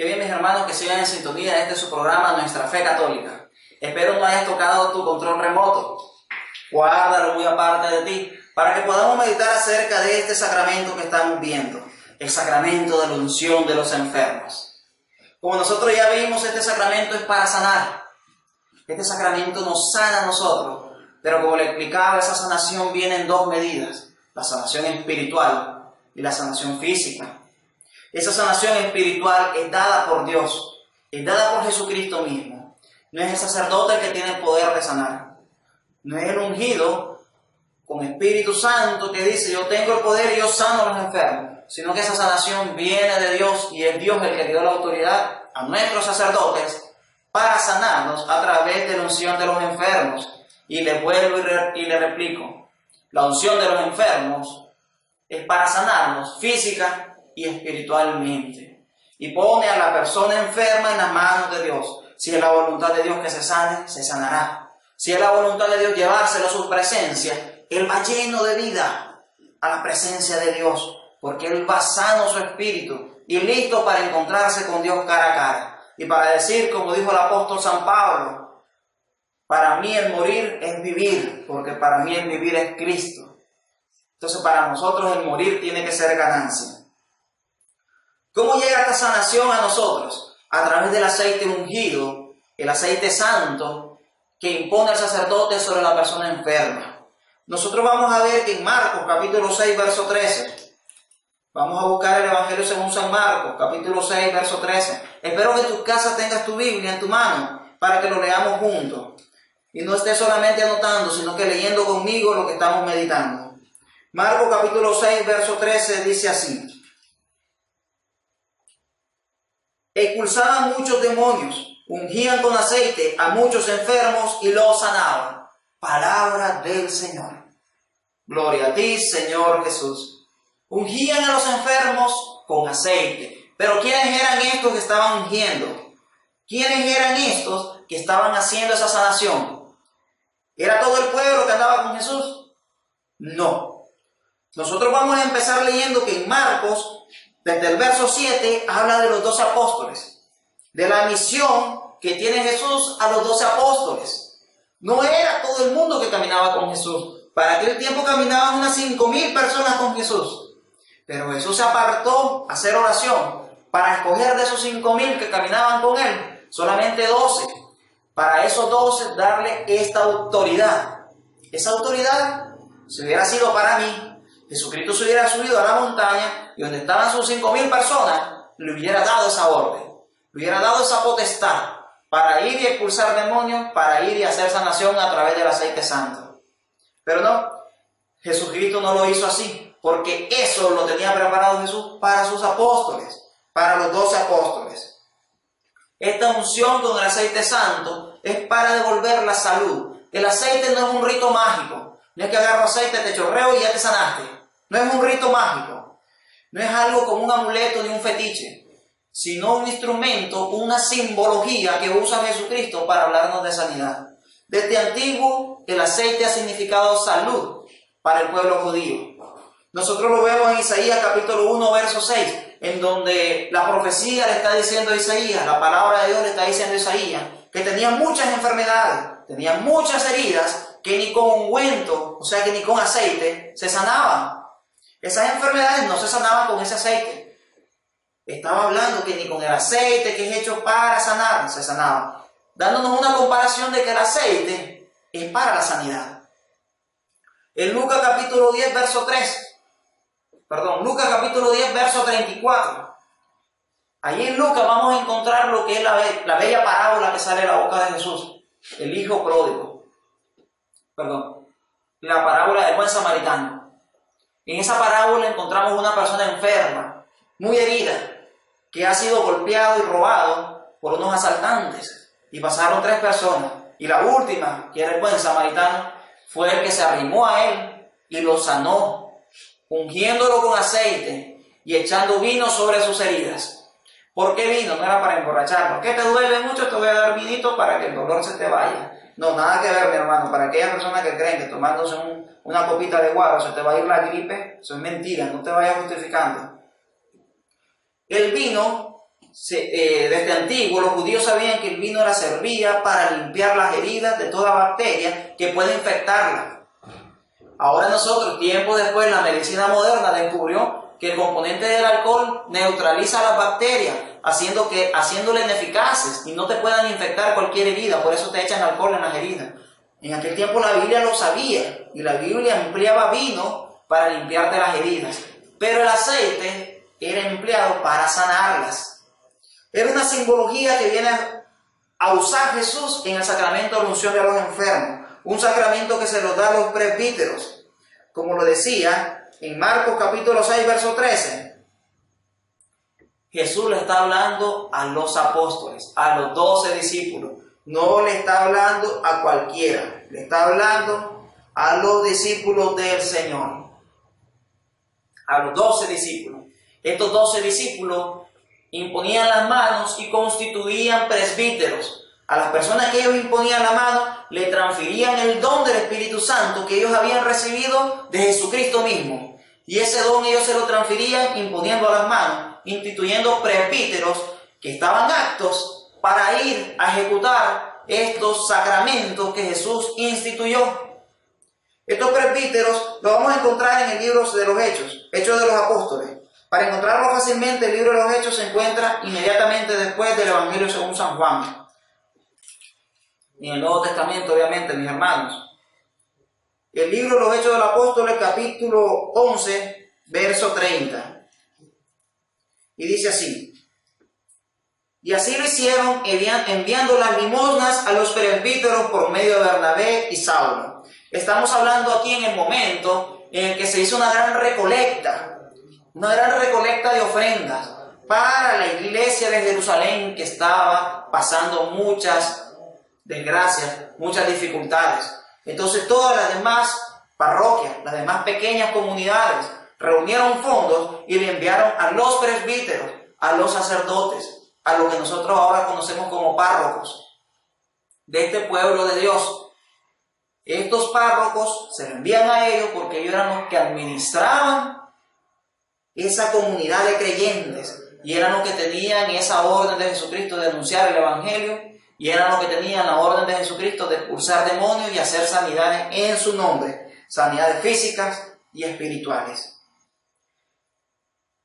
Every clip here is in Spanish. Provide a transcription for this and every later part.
Qué bien, mis hermanos, que sigan en sintonía de este su programa, Nuestra Fe Católica. Espero no hayas tocado tu control remoto. Guárdalo muy aparte de ti, para que podamos meditar acerca de este sacramento que estamos viendo, el sacramento de la unción de los enfermos. Como nosotros ya vimos, este sacramento es para sanar. Este sacramento nos sana a nosotros, pero como le explicaba, esa sanación viene en dos medidas: la sanación espiritual y la sanación física. Esa sanación espiritual es dada por Dios, es dada por Jesucristo mismo. No es el sacerdote el que tiene el poder de sanar. No es el ungido con Espíritu Santo que dice: yo tengo el poder y yo sano a los enfermos. Sino que esa sanación viene de Dios, y es Dios el que dio la autoridad a nuestros sacerdotes para sanarnos a través de la unción de los enfermos. Y le vuelvo y le replico: la unción de los enfermos es para sanarnos física y espiritualmente, y pone a la persona enferma en las manos de Dios. Si es la voluntad de Dios que se sane, se sanará. Si es la voluntad de Dios llevárselo a su presencia, Él va lleno de vida a la presencia de Dios, porque Él va sano su espíritu y listo para encontrarse con Dios cara a cara, y para decir, como dijo el apóstol San Pablo: para mí el morir es vivir, porque para mí el vivir es Cristo. Entonces, para nosotros el morir tiene que ser ganancia. ¿Cómo llega esta sanación a nosotros? A través del aceite ungido, el aceite santo que impone el sacerdote sobre la persona enferma. Nosotros vamos a ver que en Marcos capítulo 6, verso 13, vamos a buscar el Evangelio según San Marcos, capítulo 6, verso 13. Espero que en tu casa tengas tu Biblia en tu mano para que lo leamos juntos. Y no estés solamente anotando, sino que leyendo conmigo lo que estamos meditando. Marcos capítulo 6, verso 13 dice así: expulsaban muchos demonios, ungían con aceite a muchos enfermos y los sanaban. Palabra del Señor. Gloria a ti, Señor Jesús. Ungían a los enfermos con aceite. Pero ¿quiénes eran estos que estaban ungiendo? ¿Quiénes eran estos que estaban haciendo esa sanación? ¿Era todo el pueblo que andaba con Jesús? No. Nosotros vamos a empezar leyendo que en Marcos, desde el verso 7, habla de los 12 apóstoles, de la misión que tiene Jesús a los 12 apóstoles. No era todo el mundo que caminaba con Jesús. Para aquel tiempo caminaban unas 5,000 personas con Jesús. Pero Jesús se apartó a hacer oración para escoger de esos 5,000 que caminaban con Él, solamente 12. Para esos 12 darle esta autoridad. Esa autoridad, si hubiera sido para mí, Jesucristo se hubiera subido a la montaña y donde estaban sus 5,000 personas, le hubiera dado esa orden, le hubiera dado esa potestad para ir y expulsar demonios, para ir y hacer sanación a través del aceite santo. Pero no, Jesucristo no lo hizo así, porque eso lo tenía preparado Jesús para sus apóstoles, para los 12 apóstoles. Esta unción con el aceite santo es para devolver la salud. El aceite no es un rito mágico, no es que agarro aceite, te chorreo y ya te sanaste. No es un rito mágico, no es algo como un amuleto ni un fetiche, sino un instrumento, una simbología que usa Jesucristo para hablarnos de sanidad. Desde antiguo, el aceite ha significado salud para el pueblo judío. Nosotros lo vemos en Isaías capítulo 1, verso 6, en donde la profecía le está diciendo a Isaías, la palabra de Dios le está diciendo a Isaías, que tenía muchas enfermedades, tenía muchas heridas, que ni con ungüento, o sea que ni con aceite, se sanaban. Esas enfermedades no se sanaban con ese aceite. Estaba hablando que ni con el aceite que es hecho para sanar, se sanaban. Dándonos una comparación de que el aceite es para la sanidad. En Lucas capítulo 10, verso 34. Allí en Lucas vamos a encontrar lo que es la bella parábola que sale de la boca de Jesús. El hijo pródigo. La parábola del buen samaritano. En esa parábola encontramos una persona enferma, muy herida, que ha sido golpeado y robado por unos asaltantes. Y pasaron 3 personas. Y la última, que era el buen samaritano, fue el que se arrimó a él y lo sanó, ungiéndolo con aceite y echando vino sobre sus heridas. ¿Por qué vino? No era para emborracharlo. ¿Qué te duele mucho? Te voy a dar vinito para que el dolor se te vaya. No, nada que ver, mi hermano. Para aquellas personas que creen que tomándose una copita de guaro se te va a ir la gripe, eso es mentira, no te vayas justificando. El vino desde antiguo, los judíos sabían que el vino servía para limpiar las heridas de toda bacteria que puede infectarla. Ahora nosotros, tiempo después, la medicina moderna descubrió que el componente del alcohol neutraliza las bacterias, haciéndolas ineficaces y no te puedan infectar cualquier herida. Por eso te echan alcohol en las heridas. En aquel tiempo la Biblia lo sabía y la Biblia empleaba vino para limpiarte las heridas. Pero el aceite era empleado para sanarlas. Era una simbología que viene a usar Jesús en el sacramento de la unción de los enfermos. Un sacramento que se los da a los presbíteros. Como lo decía en Marcos capítulo 6, verso 13. Jesús le está hablando a los apóstoles, a los 12 discípulos. No le está hablando a cualquiera. Le está hablando a los discípulos del Señor. A los 12 discípulos. Estos 12 discípulos imponían las manos y constituían presbíteros. A las personas que ellos imponían la mano, le transferían el don del Espíritu Santo que ellos habían recibido de Jesucristo mismo. Y ese don ellos se lo transferían imponiendo a las manos, instituyendo presbíteros que estaban aptos para ir a ejecutar estos sacramentos que Jesús instituyó. Estos presbíteros los vamos a encontrar en el libro de los Hechos, Hechos de los Apóstoles. Para encontrarlo fácilmente, el libro de los Hechos se encuentra inmediatamente después del Evangelio según San Juan. En el Nuevo Testamento, obviamente, mis hermanos. El libro de los Hechos de los Apóstoles, capítulo 11, verso 30. Y dice así: y así lo hicieron enviando las limosnas a los presbíteros por medio de Bernabé y Saulo. Estamos hablando aquí en el momento en el que se hizo una gran recolecta de ofrendas para la iglesia de Jerusalén, que estaba pasando muchas desgracias, muchas dificultades. Entonces todas las demás parroquias, las demás pequeñas comunidades, reunieron fondos y le enviaron a los presbíteros, a los sacerdotes, a lo que nosotros ahora conocemos como párrocos de este pueblo de Dios. Estos párrocos se lo envían a ellos porque ellos eran los que administraban esa comunidad de creyentes y eran los que tenían esa orden de Jesucristo de anunciar el Evangelio, y eran los que tenían la orden de Jesucristo de expulsar demonios y hacer sanidades en su nombre, sanidades físicas y espirituales.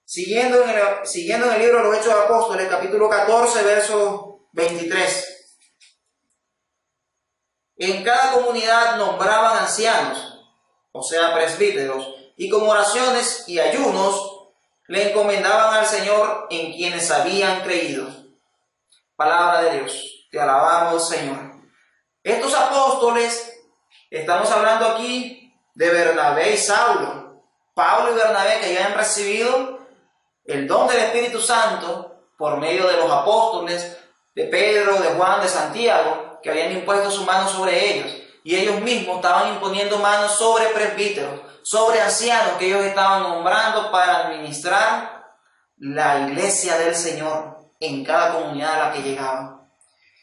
Siguiendo en el libro de los Hechos de los Apóstoles, capítulo 14, verso 23. En cada comunidad nombraban ancianos, o sea, presbíteros, y con oraciones y ayunos le encomendaban al Señor en quienes habían creído. Palabra de Dios. Te alabamos, Señor. Estos apóstoles, estamos hablando aquí de Bernabé y Saulo. Pablo y Bernabé, que ya han recibido el don del Espíritu Santo por medio de los apóstoles, de Pedro, de Juan, de Santiago, que habían impuesto su mano sobre ellos. Y ellos mismos estaban imponiendo manos sobre presbíteros, sobre ancianos que ellos estaban nombrando para administrar la iglesia del Señor en cada comunidad a la que llegaban.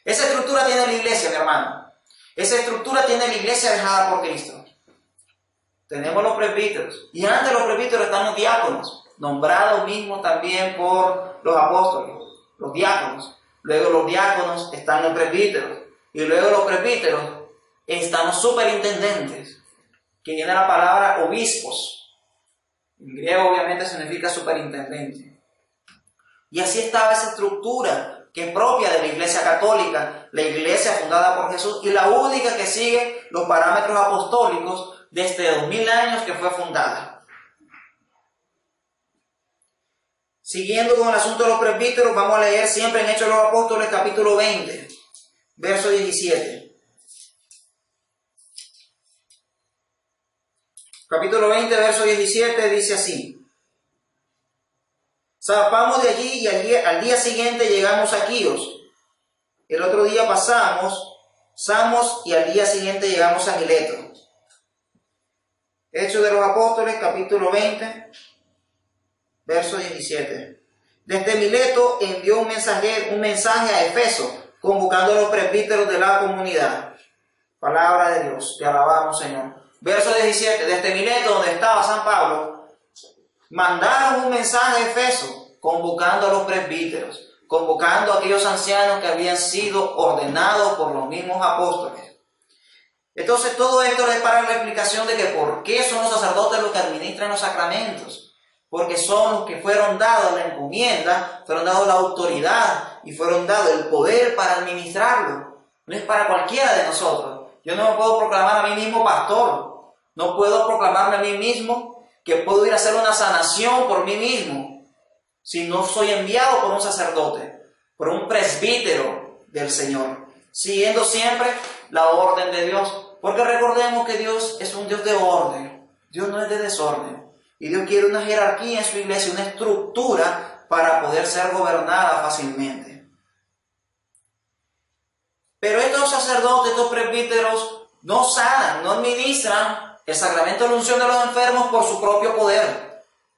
Esa estructura tiene la iglesia, mi hermano. Esa estructura tiene la iglesia dejada por Cristo. Tenemos los presbíteros. Y antes de los presbíteros están los diáconos, nombrados mismos también por los apóstoles, los diáconos. Luego los diáconos están los presbíteros. Y luego los presbíteros están los superintendentes, que viene la palabra obispos. En griego obviamente significa superintendente. Y así estaba esa estructura que es propia de la Iglesia Católica, la Iglesia fundada por Jesús y la única que sigue los parámetros apostólicos desde 2000 años que fue fundada. Siguiendo con el asunto de los presbíteros, vamos a leer siempre en Hechos de los Apóstoles, capítulo 20, verso 17. Capítulo 20, verso 17 dice así: zarpamos de allí y al día siguiente llegamos a Quíos. El otro día pasamos Samos y al día siguiente llegamos a Mileto. Hechos de los Apóstoles, capítulo 20, verso 17. Desde Mileto envió un mensaje a Efeso, convocando a los presbíteros de la comunidad. Palabra de Dios, te alabamos, Señor. Verso 17. Desde Mileto, donde estaba San Pablo, mandaron un mensaje a Efeso, convocando a los presbíteros, convocando a aquellos ancianos que habían sido ordenados por los mismos apóstoles. Entonces todo esto es para la explicación de que por qué son los sacerdotes los que administran los sacramentos. Porque son los que fueron dados la encomienda, fueron dados la autoridad y fueron dados el poder para administrarlo. No es para cualquiera de nosotros. Yo no me puedo proclamar a mí mismo pastor. No puedo proclamarme a mí mismo que puedo ir a hacer una sanación por mí mismo si no soy enviado por un sacerdote, por un presbítero del Señor, siguiendo siempre la orden de Dios. Porque recordemos que Dios es un Dios de orden. Dios no es de desorden. Y Dios quiere una jerarquía en su iglesia, una estructura para poder ser gobernada fácilmente. Pero estos sacerdotes, estos presbíteros, no sanan, no administran el sacramento de la unción de los enfermos por su propio poder.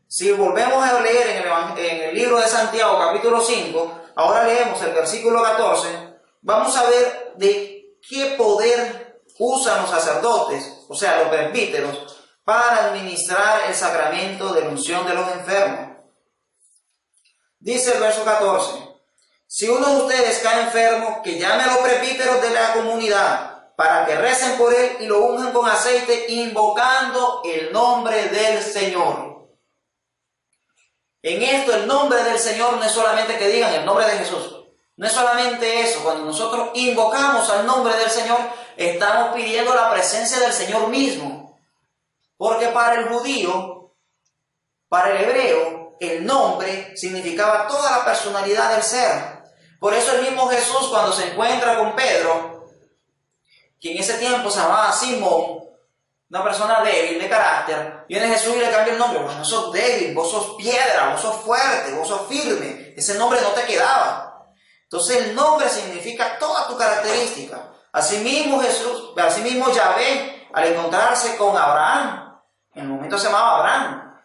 Si volvemos a leer en el libro de Santiago, capítulo 5, ahora leemos el versículo 14, vamos a ver de qué poder usan los sacerdotes, o sea, los presbíteros, para administrar el sacramento de la unción de los enfermos. Dice el verso 14, si uno de ustedes cae enfermo, que llame a los presbíteros de la comunidad, para que recen por él y lo unjan con aceite, invocando el nombre del Señor. En esto el nombre del Señor no es solamente que digan el nombre de Jesús. No es solamente eso. Cuando nosotros invocamos al nombre del Señor, estamos pidiendo la presencia del Señor mismo. Porque para el judío, para el hebreo, el nombre significaba toda la personalidad del ser. Por eso el mismo Jesús, cuando se encuentra con Pedro, que en ese tiempo se llamaba Simón, una persona débil de carácter, viene Jesús y le cambia el nombre. Vos no sos débil, vos sos piedra, vos sos fuerte, vos sos firme. Ese nombre no te quedaba. Entonces el nombre significa toda tu característica. Asimismo Yahvé, al encontrarse con Abraham, en el momento se llamaba Abraham,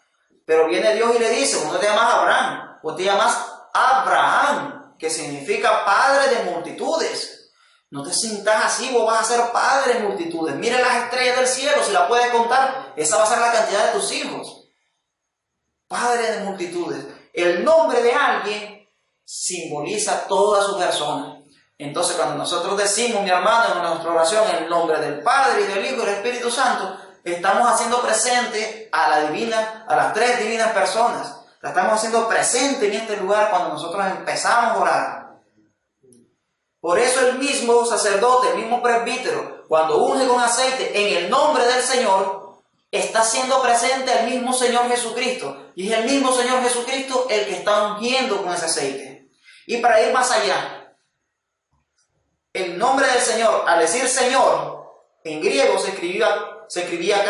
pero viene Dios y le dice, vos no te llamas Abraham, vos te llamas Abraham, que significa padre de multitudes. No te sientas así, vos vas a ser padre de multitudes. Mira las estrellas del cielo, si la puedes contar, esa va a ser la cantidad de tus hijos. Padre de multitudes. El nombre de alguien simboliza toda su persona. Entonces cuando nosotros decimos, mi hermano, en nuestra oración, en el nombre del Padre y del Hijo y del Espíritu Santo, estamos haciendo presente a las tres divinas personas. La estamos haciendo presente en este lugar cuando nosotros empezamos a orar. Por eso el mismo sacerdote, el mismo presbítero, cuando unge con aceite en el nombre del Señor, está haciendo presente al mismo Señor Jesucristo. Y es el mismo Señor Jesucristo el que está ungiendo con ese aceite. Y para ir más allá, el nombre del Señor, al decir Señor, en griego se escribía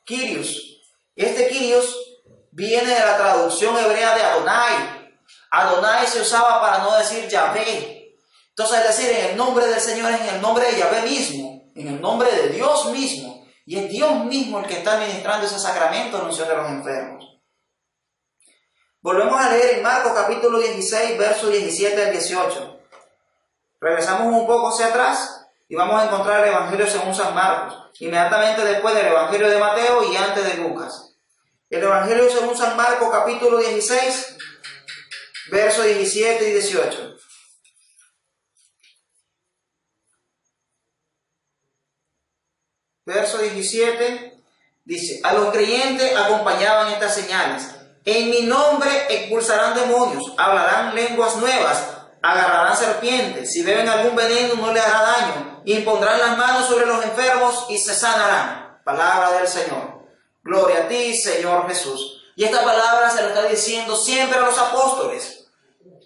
Kyrios. Este Kyrios viene de la traducción hebrea de Adonai. Adonai se usaba para no decir Yahvé. Entonces, es decir, en el nombre del Señor es en el nombre de Yahvé mismo, en el nombre de Dios mismo. Y es Dios mismo el que está administrando ese sacramento de la unción de los enfermos. Volvemos a leer en Marcos capítulo 16, versos 17 al 18. Regresamos un poco hacia atrás y vamos a encontrar el Evangelio según San Marcos, inmediatamente después del Evangelio de Mateo y antes de Lucas. El Evangelio según San Marcos capítulo 16, versos 17 y 18. Verso 17 dice, a los creyentes acompañaban estas señales. En mi nombre expulsarán demonios, hablarán lenguas nuevas, agarrarán serpientes, si beben algún veneno no les hará daño, impondrán las manos sobre los enfermos y se sanarán. Palabra del Señor. Gloria a ti, Señor Jesús. Y esta palabra se la está diciendo siempre a los apóstoles,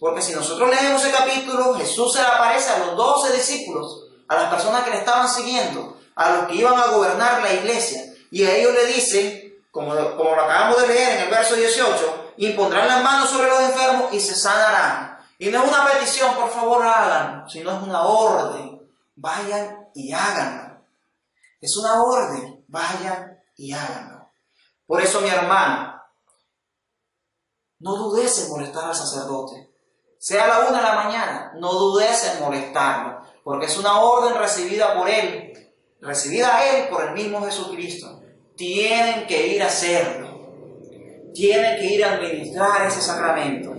porque si nosotros leemos el capítulo, Jesús se le aparece a los 12 discípulos, a las personas que le estaban siguiendo, a los que iban a gobernar la iglesia, y a ellos le dicen, como lo acabamos de leer en el verso 18, impondrán las manos sobre los enfermos y se sanarán. Y no es una petición, por favor háganlo, sino es una orden, vayan y háganlo. Es una orden, vayan y háganlo. Por eso, mi hermano, no dudes en molestar al sacerdote. Sea a la 1 de la mañana, no dudes en molestarlo, porque es una orden recibida por él, recibida a él por el mismo Jesucristo. Tienen que ir a hacerlo. Tienen que ir a administrar ese sacramento.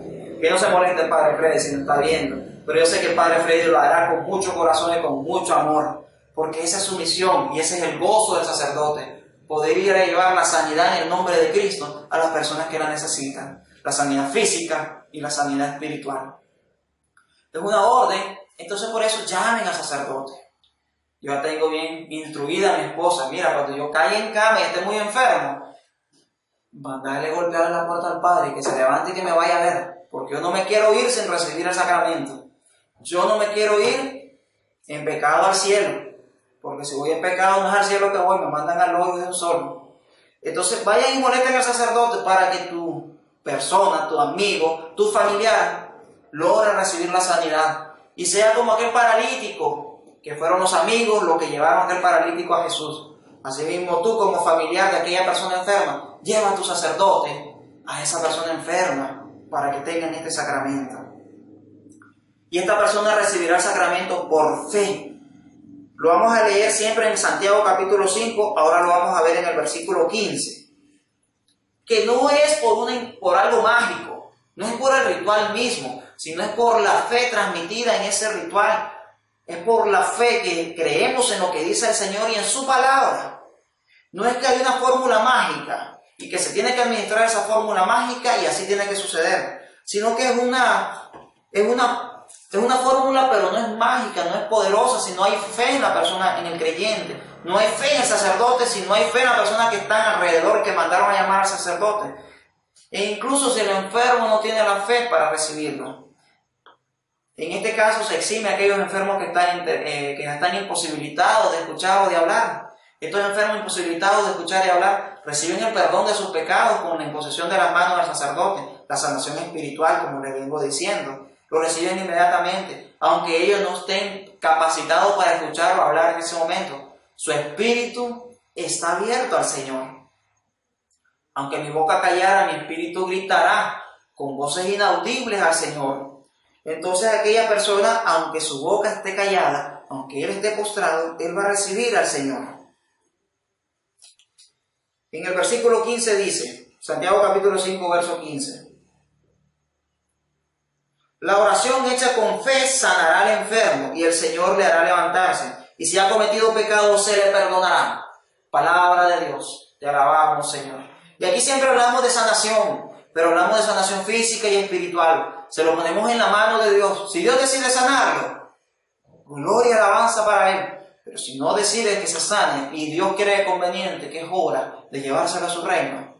Que no se moleste el Padre Freddy si no está viendo, pero yo sé que el Padre Freddy lo hará con mucho corazón y con mucho amor, porque esa es su misión y ese es el gozo del sacerdote, poder ir a llevar la sanidad en el nombre de Cristo a las personas que la necesitan, la sanidad física y la sanidad espiritual. Es una orden, entonces por eso llamen al sacerdote. Yo ya tengo bien instruida a mi esposa, mira, cuando yo caiga en cama y esté muy enfermo, mandarle golpear la puerta al Padre, que se levante y que me vaya a ver, porque yo no me quiero ir sin recibir el sacramento. Yo no me quiero ir en pecado al cielo, porque si voy en pecado no es al cielo que voy, me mandan al hoyo de un solo. Entonces vayan y molesten al sacerdote para que tu persona, tu amigo, tu familiar logre recibir la sanidad y sea como aquel paralítico, que fueron los amigos los que llevaron a aquel paralítico a Jesús. Asimismo tú como familiar de aquella persona enferma, lleva a tu sacerdote a esa persona enferma para que tengan este sacramento. Y esta persona recibirá el sacramento por fe. Lo vamos a leer siempre en Santiago capítulo 5, ahora lo vamos a ver en el versículo 15. Que no es por algo mágico, no es por el ritual mismo, sino es por la fe transmitida en ese ritual. Es por la fe que creemos en lo que dice el Señor y en su palabra. No es que hay una fórmula mágica y que se tiene que administrar esa fórmula mágica y así tiene que suceder, sino que es una fórmula, pero no es mágica, no es poderosa, si no hay fe en la persona, en el creyente. No hay fe en el sacerdote, si no hay fe en la persona que está alrededor, que mandaron a llamar al sacerdote. E incluso si el enfermo no tiene la fe para recibirlo. En este caso se exime a aquellos enfermos que están imposibilitados de escuchar o de hablar. Estos enfermos imposibilitados de escuchar y hablar reciben el perdón de sus pecados con la imposición de las manos del sacerdote, la sanación espiritual, como les vengo diciendo. Lo reciben inmediatamente, aunque ellos no estén capacitados para escuchar o hablar en ese momento. Su espíritu está abierto al Señor. Aunque mi boca callara, mi espíritu gritará con voces inaudibles al Señor. Entonces aquella persona, aunque su boca esté callada, aunque él esté postrado, él va a recibir al Señor. En el versículo 15 dice, Santiago capítulo 5, verso 15. La oración hecha con fe sanará al enfermo y el Señor le hará levantarse. Y si ha cometido pecado, se le perdonará. Palabra de Dios. Te alabamos, Señor. Y aquí siempre hablamos de sanación, pero hablamos de sanación física y espiritual. Se lo ponemos en la mano de Dios. Si Dios decide sanarlo, gloria y alabanza para Él. Pero si no decide que se sane y Dios cree conveniente que es hora de llevárselo a su reino,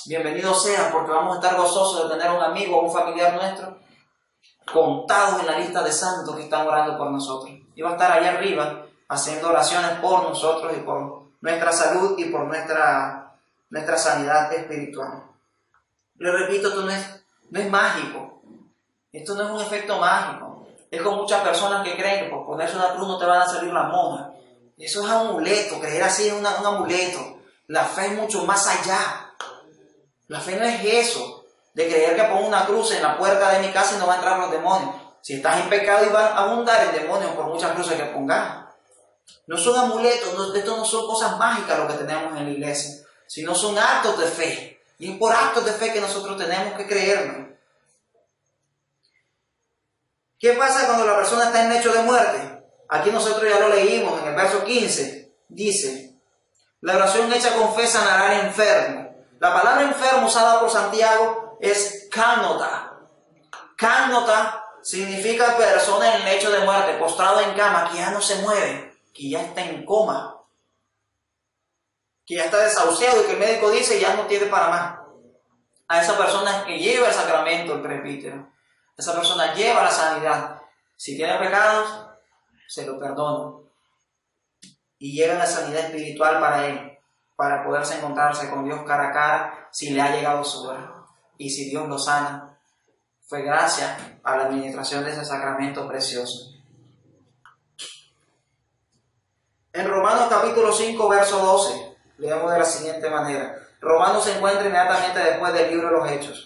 bienvenido sea, porque vamos a estar gozosos de tener un amigo o un familiar nuestro contados en la lista de santos que están orando por nosotros. Y va a estar allá arriba haciendo oraciones por nosotros y por nuestra salud y por nuestra sanidad espiritual. Le repito, esto no es mágico. Esto no es un efecto mágico. Es con muchas personas que creen que por ponerse una cruz no te van a salir las monas. Eso es amuleto, creer así es un amuleto. La fe es mucho más allá. La fe no es eso, de creer que pongo una cruz en la puerta de mi casa y no van a entrar los demonios. Si estás en pecado y van a abundar el demonio por muchas cruces que pongas. No son amuletos, esto no son cosas mágicas lo que tenemos en la iglesia, sino son actos de fe. Y es por actos de fe que nosotros tenemos que creernos. ¿Qué pasa cuando la persona está en lecho de muerte? Aquí nosotros ya lo leímos en el verso 15. Dice, la oración hecha con fe sanará al enfermo. La palabra enfermo usada por Santiago es kánota. Kánota significa persona en lecho de muerte, postrado en cama, que ya no se mueve, que ya está en coma, que ya está desahuciado y que el médico dice ya no tiene para más. A esa persona que lleva el sacramento, el presbítero. Esa persona lleva la sanidad. Si tiene pecados, se lo perdono. Y lleva la sanidad espiritual para él, para poderse encontrarse con Dios cara a cara si le ha llegado su hora. Y si Dios lo sana, fue gracias a la administración de ese sacramento precioso. En Romanos capítulo 5, verso 12, leemos de la siguiente manera. Romanos se encuentra inmediatamente después del libro de los Hechos.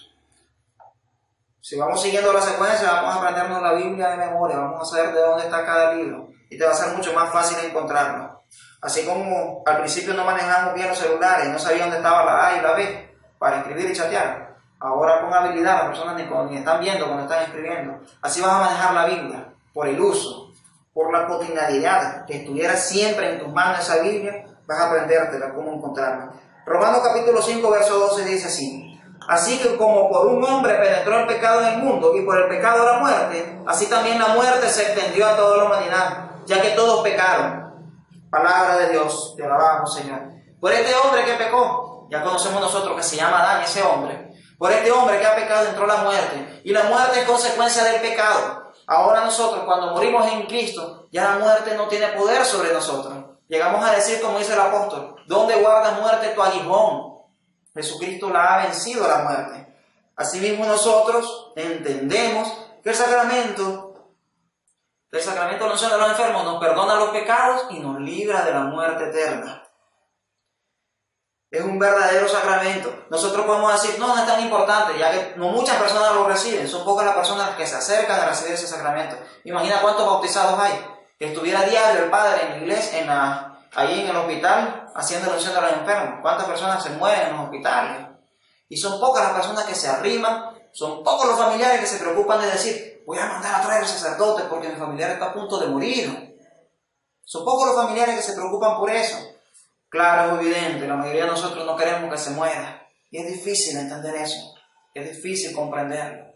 Si vamos siguiendo la secuencia, vamos a aprendernos la Biblia de memoria, vamos a saber de dónde está cada libro y te va a ser mucho más fácil encontrarlo. Así como al principio no manejamos bien los celulares, no sabía dónde estaba la A y la B para escribir y chatear. Ahora con habilidad, las personas ni están viendo cuando están escribiendo. Así vas a manejar la Biblia, por el uso, por la cotidianidad, que estuviera siempre en tus manos esa Biblia, vas a aprendértela, cómo encontrarla. Romanos capítulo 5, verso 12 dice así: así que como por un hombre penetró el pecado en el mundo, y por el pecado la muerte, así también la muerte se extendió a toda la humanidad, ya que todos pecaron. Palabra de Dios, te alabamos, Señor. Por este hombre que pecó, ya conocemos nosotros que se llama Adán, ese hombre. Por este hombre que ha pecado entró la muerte, y la muerte es consecuencia del pecado. Ahora nosotros, cuando morimos en Cristo, ya la muerte no tiene poder sobre nosotros. Llegamos a decir, como dice el apóstol: ¿dónde guardas, muerte, tu aguijón? Jesucristo la ha vencido, la muerte. Asimismo nosotros entendemos que el sacramento de la unción de los enfermos nos perdona los pecados y nos libra de la muerte eterna. Es un verdadero sacramento. Nosotros podemos decir, no es tan importante, ya que no muchas personas lo reciben. Son pocas las personas que se acercan a recibir ese sacramento. Imagina cuántos bautizados hay. Que estuviera a diario el padre en la iglesia, ahí en el hospital, haciendo la unción de los enfermos. ¿Cuántas personas se mueren en los hospitales? Y son pocas las personas que se arriman, son pocos los familiares que se preocupan de decir, voy a mandar a traer al sacerdote porque mi familiar está a punto de morir. Son pocos los familiares que se preocupan por eso. Claro, es evidente, la mayoría de nosotros no queremos que se muera. Y es difícil entender eso. Es difícil comprenderlo.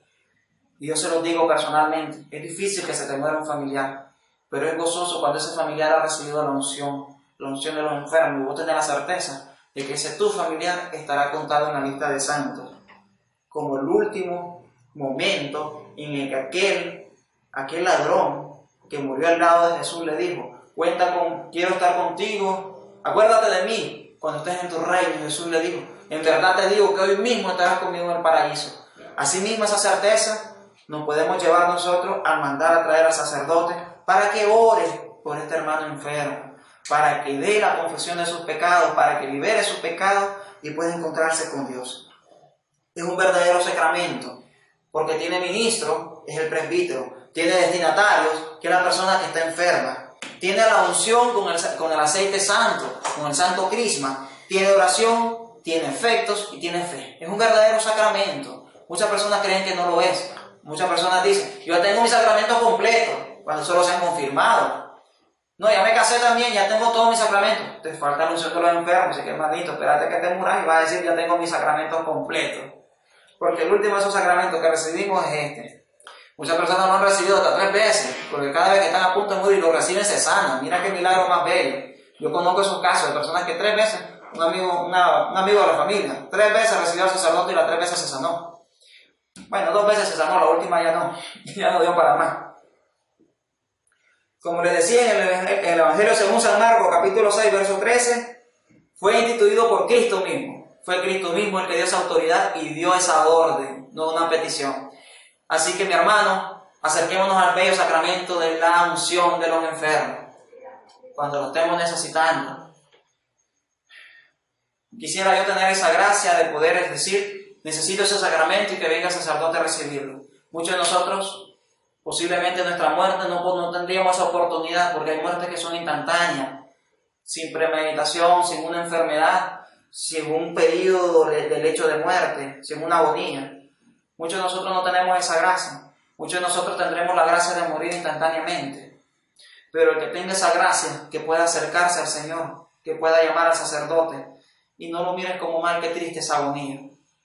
Y yo se lo digo personalmente, es difícil que se te muera un familiar. Pero es gozoso cuando ese familiar ha recibido la unción de los enfermos, y vos tenés la certeza de que ese tu familiar estará contado en la lista de santos, como el último momento en el que aquel ladrón que murió al lado de Jesús le dijo, quiero estar contigo, acuérdate de mí cuando estés en tu reino. Jesús le dijo, en verdad te digo que hoy mismo estarás conmigo en el paraíso. Asimismo, esa certeza nos podemos llevar nosotros al mandar a traer al sacerdote para que ore por este hermano enfermo, para que dé la confesión de sus pecados, para que libere sus pecados y pueda encontrarse con Dios. Es un verdadero sacramento, porque tiene ministro, es el presbítero, tiene destinatarios, que es la persona que está enferma, tiene la unción con el aceite santo, con el santo crisma, tiene oración, tiene efectos y tiene fe. Es un verdadero sacramento. Muchas personas creen que no lo es. Muchas personas dicen, yo ya tengo mi sacramento completo, cuando solo se han confirmado. No, ya me casé también, ya tengo todos mis sacramentos. Te falta la unción de los enfermos, así que hermanito, espérate que te muras y vas a decir, ya tengo mis sacramentos completos. Porque el último de esos sacramentos que recibimos es este. Muchas personas lo han recibido hasta 3 veces, porque cada vez que están a punto de morir y lo reciben se sanan. Mira qué milagro más bello. Yo conozco esos casos de personas que 3 veces, un amigo de la familia, 3 veces recibió al sacerdote y las 3 veces se sanó. Bueno, 2 veces se sanó, la última ya no dio para más. Como les decía en el Evangelio según San Marcos, capítulo 6, verso 13, fue instituido por Cristo mismo. Fue Cristo mismo el que dio esa autoridad y dio esa orden, no una petición. Así que, mi hermano, acerquémonos al bello sacramento de la unción de los enfermos, cuando lo estemos necesitando. Quisiera yo tener esa gracia de poder decir, necesito ese sacramento y que venga el sacerdote a recibirlo. Muchos de nosotros, posiblemente nuestra muerte no tendríamos esa oportunidad, porque hay muertes que son instantáneas, sin premeditación, sin una enfermedad, sin un periodo de lecho de muerte, sin una agonía. Muchos de nosotros no tenemos esa gracia. Muchos de nosotros tendremos la gracia de morir instantáneamente. Pero el que tenga esa gracia, que pueda acercarse al Señor, que pueda llamar al sacerdote, y no lo mires como mal, que triste esa agonía.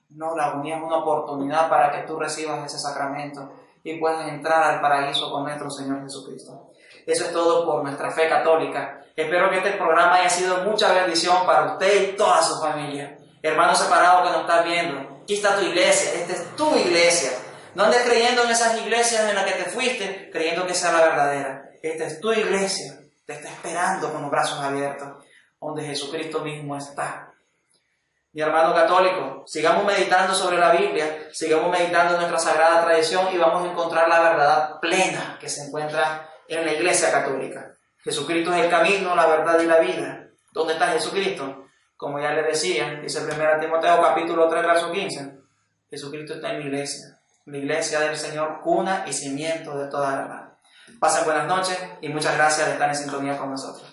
No, la agonía es una oportunidad para que tú recibas ese sacramento y puedas entrar al paraíso con nuestro Señor Jesucristo. Eso es todo por nuestra fe católica. Espero que este programa haya sido mucha bendición para usted y toda su familia. Hermano separado que nos estás viendo, aquí está tu iglesia, esta es tu iglesia. No andes creyendo en esas iglesias en las que te fuiste, creyendo que sea la verdadera. Esta es tu iglesia, te está esperando con los brazos abiertos, donde Jesucristo mismo está. Mi hermano católico, sigamos meditando sobre la Biblia, sigamos meditando en nuestra sagrada tradición y vamos a encontrar la verdad plena que se encuentra en la Iglesia Católica. Jesucristo es el camino, la verdad y la vida. ¿Dónde está Jesucristo? Como ya le decía, dice 1 Timoteo capítulo 3, verso 15, Jesucristo está en la iglesia del Señor, cuna y cimiento de toda la verdad. Pasen buenas noches y muchas gracias de estar en sintonía con nosotros.